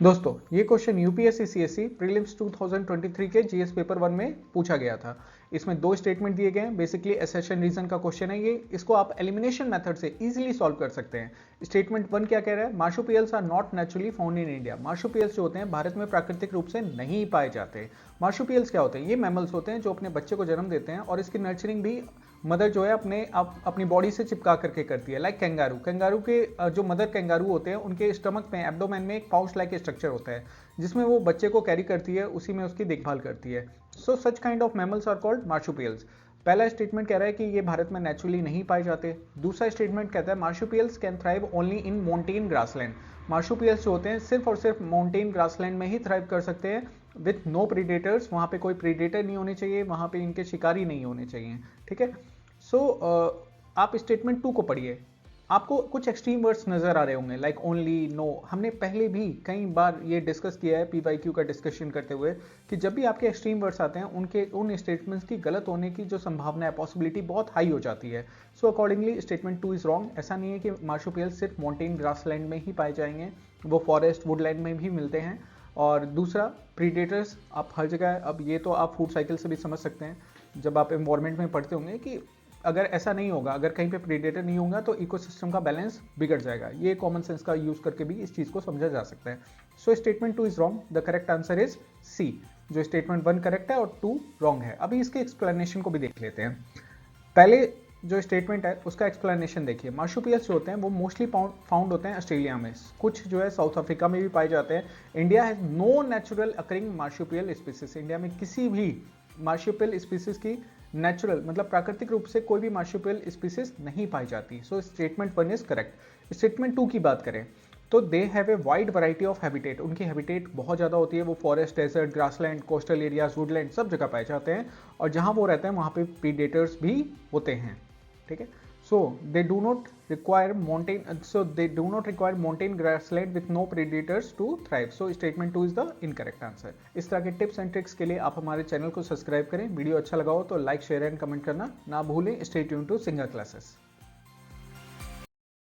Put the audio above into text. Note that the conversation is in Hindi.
दोस्तों ये क्वेश्चन यूपीएससी सीएससी प्रीलिम्स 2023 के जीएस पेपर 1 में पूछा गया था। इसमें दो स्टेटमेंट दिए गए हैं। बेसिकली एसेशन रीजन का क्वेश्चन है ये। इसको आप एलिमिनेशन मेथड से इजीली सॉल्व कर सकते हैं। स्टेटमेंट 1 क्या कह रहा है? Marsupials are not naturally found in India. Marsupials जो होते हैं भारत में प्राकृतिक रूप से नहीं पाए जाते। मार्सुपियल्स क्या होते हैं? ये मैमल्स होते हैं जो अपने बच्चे को जन्म देते हैं और इसकी नर्चरिंग भी मदर जो है अपनी बॉडी से चिपका करके करती है। लाइक कैंगारू के जो मदर कैंगारू होते हैं उनके स्टमक में एब्डोमेन में एक पाउच लाइक स्ट्रक्चर होता है जिसमें वो बच्चे को कैरी करती है, उसी में उसकी देखभाल करती है। So such kind of mammals are called marsupials. पहला स्टेटमेंट कह रहा है कि ये भारत में नेचुरली नहीं पाए जाते। दूसरा स्टेटमेंट कहता है marsupials can thrive only in mountain grassland. Marsupials जो होते हैं सिर्फ और सिर्फ माउंटेन ग्रासलैंड में ही थ्राइव कर सकते हैं विथ नो प्रीडेटर्स। वहां पे कोई प्रीडेटर नहीं होने चाहिए, वहां पे इनके शिकारी नहीं होने चाहिए। ठीक है। सो आप स्टेटमेंट 2 को पढ़िए। आपको कुछ एक्सट्रीम वर्ड्स नजर आ रहे होंगे लाइक ओनली, नो। हमने पहले भी कई बार ये डिस्कस किया है पीवाईक्यू का डिस्कशन करते हुए कि जब भी आपके एक्सट्रीम वर्ड्स आते हैं उन स्टेटमेंट्स की गलत होने की जो संभावना है, पॉसिबिलिटी बहुत हाई हो जाती है। So accordingly statement 2 is wrong. ऐसा नहीं है कि मार्सुपियल सिर्फ माउंटेन ग्रासलैंड में ही पाए जाएंगे, वो फॉरेस्ट वुडलैंड में भी मिलते हैं। और दूसरा, प्रीडेटर्स आप हर जगह, अब ये तो आप फूड साइकिल से भी समझ सकते हैं, जब आप एनवायरमेंट में पढ़ते होंगे कि अगर ऐसा नहीं होगा, अगर कहीं पे प्रीडेटर नहीं होगा तो इकोसिस्टम का बैलेंस बिगड़ जाएगा। ये कॉमन सेंस का यूज करके भी इस चीज को समझा जा सकता है। So statement 2 is wrong. The correct answer is C. जो स्टेटमेंट 1 करेक्ट है और 2 रॉन्ग है। अभी इसके एक्सप्लेनेशन को भी देख लेते हैं। पहले जो स्टेटमेंट है उसका एक्सप्लेनेशन देखिए। मार्सुपियल्स जो होते हैं वो मोस्टली फाउंड होते हैं ऑस्ट्रेलिया में, कुछ जो है साउथ अफ्रीका में भी पाए जाते हैं। India has no natural occurring marsupial species. India में किसी भी मार्सुपियल स्पीसीज की नेचुरल मतलब प्राकृतिक रूप से कोई भी मार्सुपियल स्पीसीज नहीं पाई जाती। So statement 1 is correct. Statement 2 की बात करें तो they have a wide variety of habitat. उनकी हैबिटेट बहुत ज़्यादा होती है। वो forest, desert, grassland, coastal areas, woodland सब जगह पाए जाते हैं और जहां वो रहते हैं वहां पे प्रीडेटर्स भी होते हैं। ठीक है। So they do not require mountain grassland with no predators to thrive. So statement 2 is the incorrect answer. इस तरह के टिप्स एंड ट्रिक्स के लिए आप हमारे चैनल को सब्सक्राइब करें। वीडियो अच्छा लगा हो तो लाइक, शेयर एंड कमेंट करना ना भूलें। Stay tuned to singer classes.